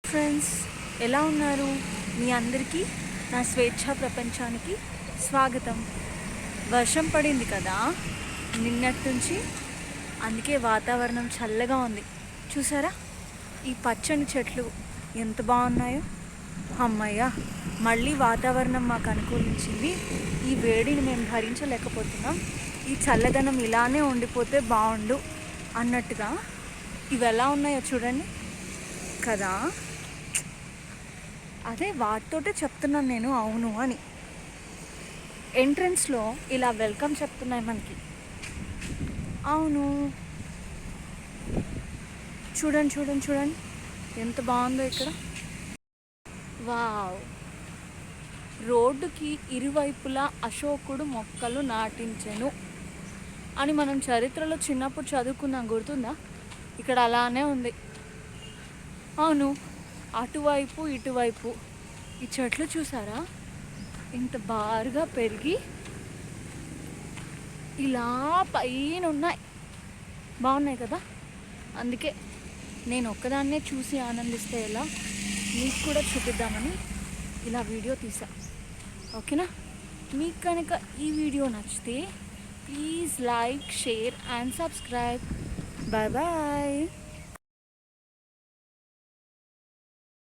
Friends, ఎలా ఉన్నారు? మీ అందరికీ నా స్వేచ్ఛా ప్రపంచానికి స్వాగతం. వర్షం పడింది కదా నిన్నటి నుంచి, అందుకే వాతావరణం చల్లగా ఉంది. చూసారా ఈ పచ్చని చెట్లు ఎంత బాగున్నాయో. అమ్మయ్య, మళ్ళీ వాతావరణం మాకు అనుకూలించింది. ఈ వేడిని మేము భరించలేకపోతున్నాం. ఈ చల్లదనం ఇలానే ఉండిపోతే బాగుండు అన్నట్టుగా ఇవి ఎలా ఉన్నాయో చూడండి కదా. అదే వాటితోటే చెప్తున్నాను నేను అవును అని. ఎంట్రన్స్లో ఇలా వెల్కమ్ చెప్తున్నాయి మనకి. అవును, చూడండి చూడండి చూడండి ఎంత బాగుందో ఇక్కడ. వావ్, రోడ్డుకి ఇరువైపులా అశోకుడు మొక్కలు నాటించెను అని మనం చరిత్రలో చిన్నప్పుడు చదువుకున్నాం, గుర్తుందా? ఇక్కడ అలానే ఉంది. అవును, అటువైపు ఇటువైపు ఈ చెట్లు చూసారా ఇంత బారుగా పెరిగి ఇలా పైన ఉన్నాయి. బాగున్నాయి కదా. అందుకే నేను ఒక్కదాన్నే చూసి ఆనందిస్తే ఎలా, మీకు కూడా చూపిద్దామని ఇలా వీడియో తీసా. ఓకేనా? మీకు కనుక ఈ వీడియో నచ్చితే please like, share and subscribe. Bye bye.